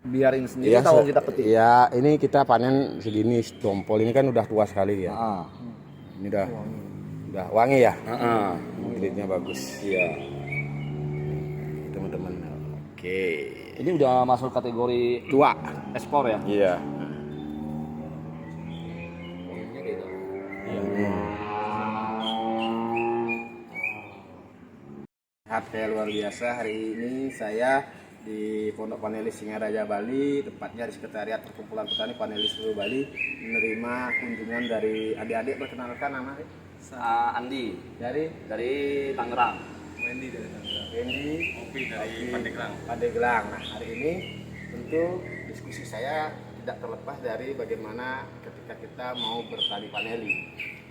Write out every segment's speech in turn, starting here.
biarin sendiri Iya, atau kita petik? iya, ini kita panen segini tompol ini kan udah tua sekali ya. Ini udah wangi ya. Kulitnya bagus. Iya. Teman-teman. Oke. Ini udah masuk kategori Tua. ekspor ya? Iya. Wanginya kayak gitu. Sehat kayak luar biasa. Hari ini saya di Pondok Panelis Singaraja Bali, tepatnya di Sekretariat Perkumpulan Petani Panelis seluruh Bali, menerima kunjungan dari adik-adik. Perkenalkan nama Andi dari Tangerang. Wendy dari Tangerang, Wendy, Opi dari Pandeglang. Pandeglang. Nah, hari ini tentu diskusi saya tidak terlepas dari bagaimana ketika kita mau bertani paneli.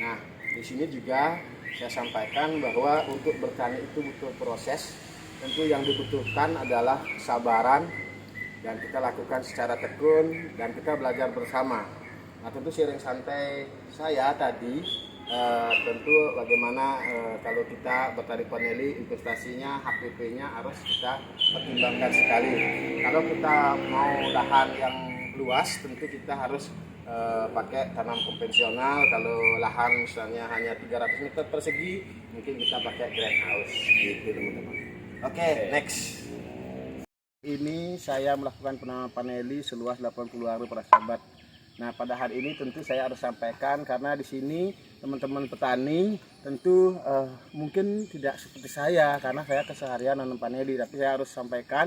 Nah, di sini juga saya sampaikan bahwa untuk bertani itu butuh proses. Tentu yang dibutuhkan adalah kesabaran dan kita lakukan secara tekun dan kita belajar bersama. Nah, tentu sharing santai saya tadi tentu bagaimana kalau kita bertani paneli investasinya HPP-nya harus kita pertimbangkan sekali. Kalau kita mau lahan yang luas tentu kita harus pakai tanam konvensional. Kalau lahan misalnya hanya 300 meter persegi mungkin kita pakai greenhouse gitu teman-teman. Oke, next. Ini saya melakukan penanaman paneli seluas 80 hari para sahabat. Nah, pada hari ini tentu saya harus sampaikan karena di sini teman-teman petani tentu mungkin tidak seperti saya karena saya keseharian nanam paneli, tapi saya harus sampaikan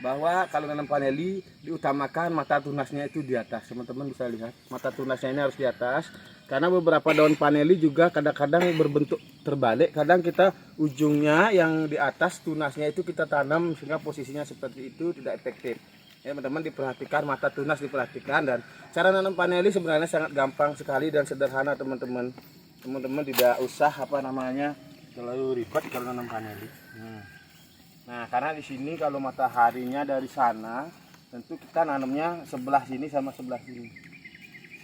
bahwa kalau nanam paneli diutamakan mata tunasnya itu di atas. Teman-teman bisa lihat mata tunasnya ini harus di atas karena beberapa daun paneli juga kadang-kadang berbentuk terbalik. Kadang kita ujungnya yang di atas tunasnya itu kita tanam sehingga posisinya seperti itu tidak efektif. Ya teman-teman diperhatikan mata tunas diperhatikan dan cara nanam paneli sebenarnya sangat gampang sekali dan sederhana teman-teman. Teman-teman tidak usah terlalu ribet kalau nanam paneli. Nah karena di sini kalau mataharinya dari sana tentu kita nanamnya sebelah sini sama sebelah sini.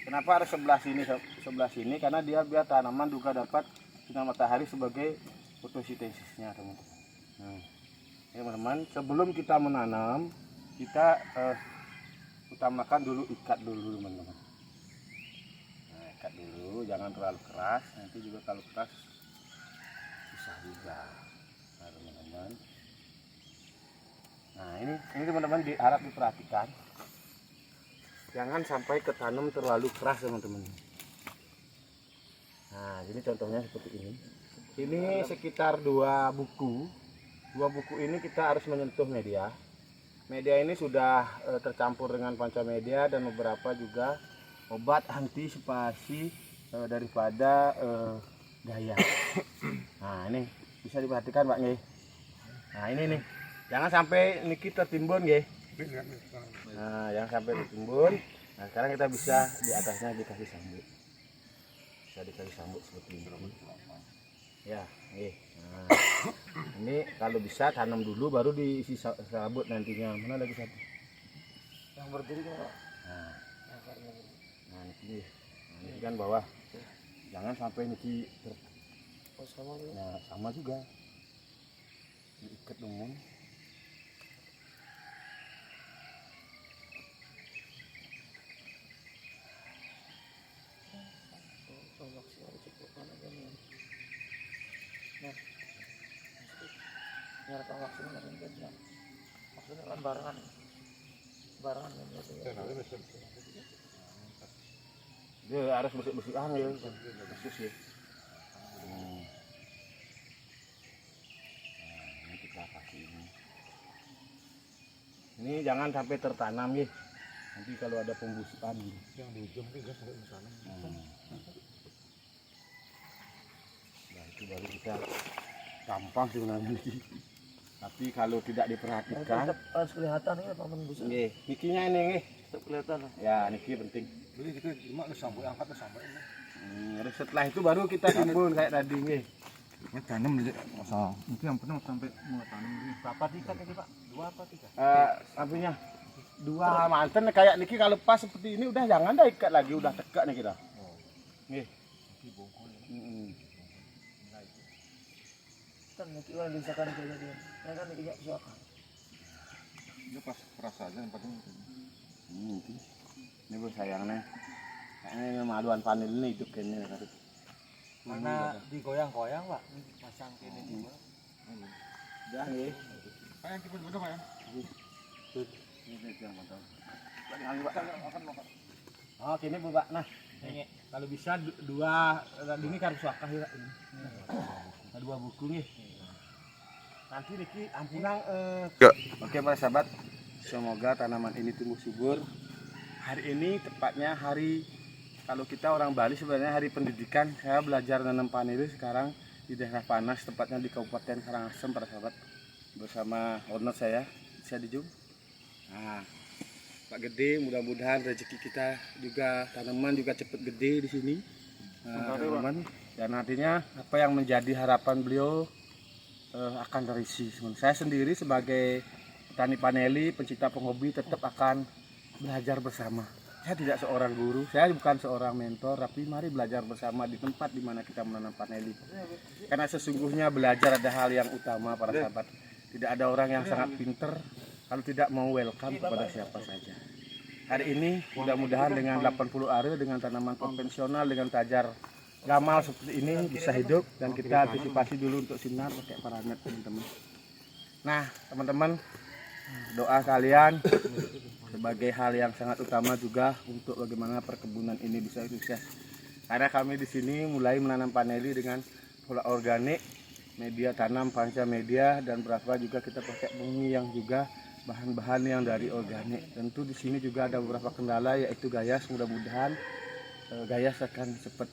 Kenapa harus sebelah sini? Karena dia biar tanaman juga dapat sinar matahari sebagai fotosintesisnya teman-teman. Teman-teman sebelum kita menanam kita utamakan dulu ikat dulu teman-teman. Nah, ikat dulu jangan terlalu keras, nanti juga kalau keras susah juga. Nah teman-teman, nah ini teman-teman harap diperhatikan jangan sampai ketanam terlalu keras teman-teman. Nah jadi contohnya seperti ini sekitar dua buku ini kita harus menyentuh media ini sudah tercampur dengan pancamedia dan beberapa juga obat antisipasi daripada gaya. Nah ini bisa diperhatikan Pak nggih. Nah ini nih jangan sampai niki tertimbun nggih. Nah jangan sampai tertimbun. Nah sekarang kita bisa di atasnya dikasih sambut, bisa dikasih sambut seperti ini ya nggih. Nah, ini kalau bisa tanam dulu baru diisi sabut nantinya. Mana lagi satu? Yang berdiri Pak. Nah ini kan bawah. Jangan sampai niki sama juga. Diikat dong. Nyalakan maksimal maksudnya kan barangan Dia harus bersih angin khusus ya. Ini kita kasih ini jangan sampai tertanam ya, nanti kalau ada pembusukan yang di ujung juga sampai tertanam. Nah itu baru kita gampang sebenarnya nih. Tapi kalau tidak diperhatikan harus kelihatan ya Pak membusuk. Nggih, nikinya ini nggih. Tetap kelihatan. Ya, niki penting. Jadi kita cuma sampai angkat sampai ini. Terus setelah itu baru kita timbun kayak tadi nggih. Ini tanam masalah. Itu yang penting sampai mulai tanam ini. Berapa tingkat ini Pak? 2 apa 3? Sampingnya 2 manten kayak niki kalau pas seperti ini udah jangan dah ikat lagi, udah tegak nih kita. Nggih. Kan niki orang disakan kayak dia. Kan niki siapa? Dia pas perasa aja yang penting. Ini bos sayangnya. Kayaknya memang aduan panel ini hidup kayaknya tadi. Mana digoyang-goyang Pak, pasang kini juga. Udah nih. Pak yang kita dulu Pak ya. Ini dia mantap. Oh, kini Bu Pak. Nah, ini kalau bisa dua ini kan suaka ini. Dua buku nih. Nanti Riki ampunang Oke para sahabat, semoga tanaman ini tumbuh subur. Hari ini tepatnya hari, kalau kita orang Bali sebenarnya hari pendidikan. Saya belajar nanam vanili sekarang di daerah Panas, tepatnya di Kabupaten Karangasem para sahabat, bersama owner saya Dijung. Nah, Pak Gede, mudah-mudahan rezeki kita juga, tanaman juga cepat gede di sini. Teman-teman, dan nantinya apa yang menjadi harapan beliau akan terisi. Saya sendiri sebagai petani vanili, pencinta penghobi, tetap akan belajar bersama. Saya tidak seorang guru, saya bukan seorang mentor, tapi mari belajar bersama di tempat di mana kita menanam vanili. Karena sesungguhnya belajar ada hal yang utama para sahabat. Tidak ada orang yang sangat pinter kalau tidak mau welcome kepada siapa saja. Hari ini mudah-mudahan dengan 80 are, dengan tanaman konvensional, dengan tajar gamal seperti ini bisa hidup, dan kita antisipasi dulu untuk sinar pakai paranet teman-teman. Nah teman-teman, doa kalian sebagai hal yang sangat utama juga untuk bagaimana perkebunan ini bisa sukses. Karena kami di sini mulai menanam vanili dengan pola organik, media tanam panca media, dan berapa juga kita pakai bumi yang juga bahan-bahan yang dari organik. Tentu di sini juga ada beberapa kendala, yaitu gayas. Mudah-mudahan gayas akan cepat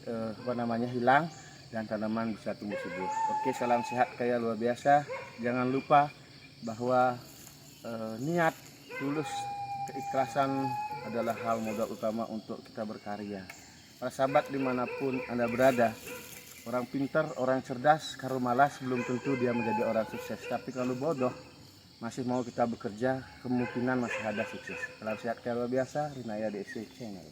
hilang dan tanaman bisa tumbuh subur. Oke, salam sehat kaya luar biasa. Jangan lupa bahwa niat, tulus, keikhlasan adalah hal modal utama untuk kita berkarya. Para sahabat dimanapun Anda berada, orang pintar, orang cerdas, kalau malas belum tentu dia menjadi orang sukses. Tapi kalau bodoh masih mau kita bekerja, kemungkinan masih ada sukses. Salam sehat kaya luar biasa. Rinaya DC Channel.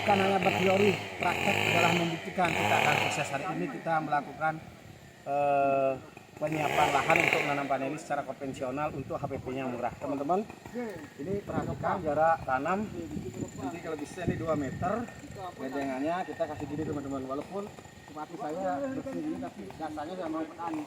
Bukan hanya berteori, praktek adalah membuktikan kita akan sukses. Hari ini kita melakukan penyiapan lahan untuk menanam vanili secara konvensional untuk HPP-nya murah. Teman-teman, ini perhatikan jarak tanam. Nanti kalau bisa ini 2 meter. Bedengannya kita kasih gini teman-teman. Walaupun seperti saya bersih ini, tapi dasarnya saya mau petani.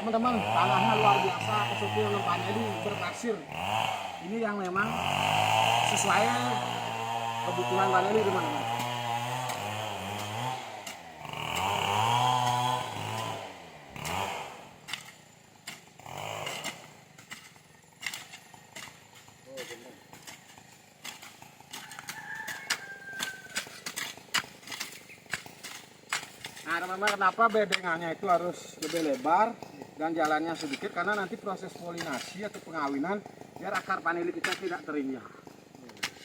Teman-teman, tanahnya luar biasa, sesuatu yang vanili berpasir. Ini yang memang sesuai kebutuhan vanili teman-teman. Nah teman-teman, kenapa bedengannya itu harus lebih lebar dan jalannya sedikit? Karena nanti proses polinasi atau pengawinan biar akar vanili kita tidak terinjak.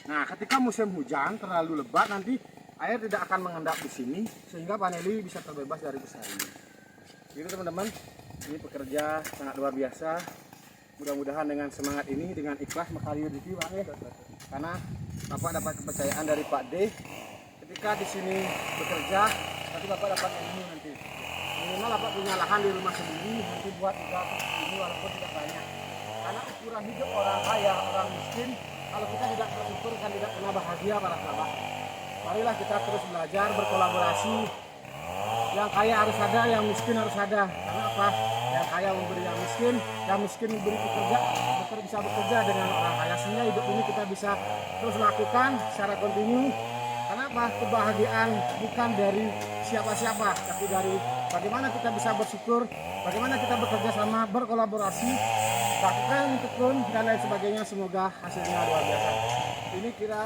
Nah ketika musim hujan terlalu lebat, nanti air tidak akan mengendap di sini sehingga vanili bisa terbebas dari besarannya. Gitu teman-teman, ini pekerja sangat luar biasa. Mudah-mudahan dengan semangat ini, dengan ikhlas, makasih Pak, karena Bapak dapat kepercayaan dari Pak D. Ketika ketika di sini bekerja, nanti Bapak dapat ilmu nanti. Minimal Bapak punya lahan di rumah sendiri, nanti buat juga ini walaupun tidak banyak. Karena ukuran hidup orang kaya, orang miskin, kalau kita tidak bersyukur kan tidak pernah bahagia para sahabat. Marilah kita terus belajar berkolaborasi. Yang kaya harus ada, yang miskin harus ada. Karena apa? Yang kaya memberi yang miskin memberi pekerja, bisa bekerja dengan orang kaya. Sehingga hidup ini kita bisa terus lakukan secara kontinu. Karena apa? Kebahagiaan bukan dari siapa-siapa, tapi dari bagaimana kita bisa bersyukur, bagaimana kita bekerja sama, berkolaborasi, lakukan tekun dan lain sebagainya. Semoga hasilnya luar biasa. Ini kira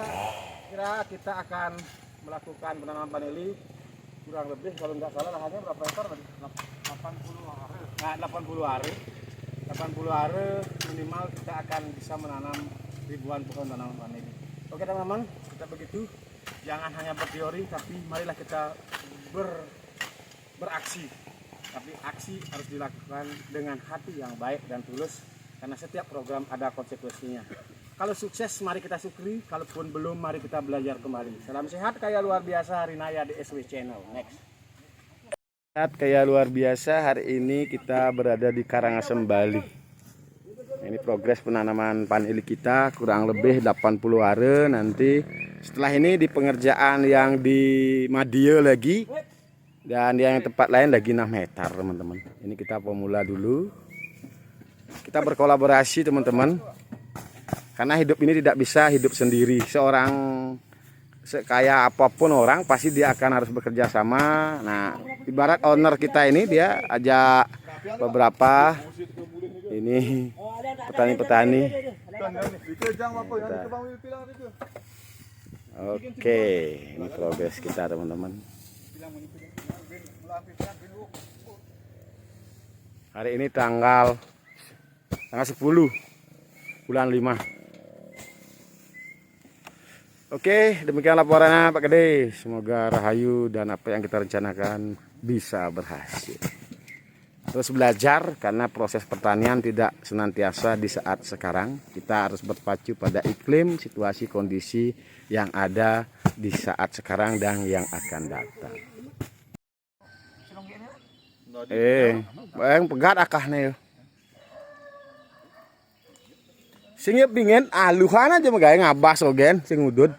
kita akan melakukan penanaman vanili kurang lebih kalau nggak salah lahannya berapa hektar tadi? 80 hari. Nah, 80 hari minimal kita akan bisa menanam ribuan pohon tanaman vanili. Oke teman-teman, kita begitu. Jangan hanya berteori, tapi marilah kita beraksi. Tapi aksi harus dilakukan dengan hati yang baik dan tulus, karena setiap program ada konsekuensinya. Kalau sukses, mari kita syukuri. Kalaupun belum, mari kita belajar kembali. Salam sehat kaya luar biasa, Rinaya DSW Channel. Next. Sehat kaya luar biasa, hari ini kita berada di Karangasem, Bali. Ini progres penanaman vanili kita kurang lebih 80 hari. Nanti setelah ini di pengerjaan yang di Madia lagi. Dan yang tempat lain lagi 6 hektar teman-teman. Ini kita pemula dulu. Kita berkolaborasi teman-teman. Karena hidup ini tidak bisa hidup sendiri. Seorang sekaya apapun orang pasti dia akan harus bekerja sama. Nah, ibarat owner kita ini dia ajak beberapa ini petani-petani. Oke, ini progres kita teman-teman. Hari ini tanggal 10 bulan 5. Oke, demikian laporannya Pak Gede. Semoga rahayu dan apa yang kita rencanakan bisa berhasil. Terus belajar, karena proses pertanian tidak senantiasa di saat sekarang. Kita harus berpacu pada iklim, situasi, kondisi yang ada di saat sekarang dan yang akan datang. Yang pegat akahnya. Sing pingin aluhan aja magaya ngabas ogen sing udud.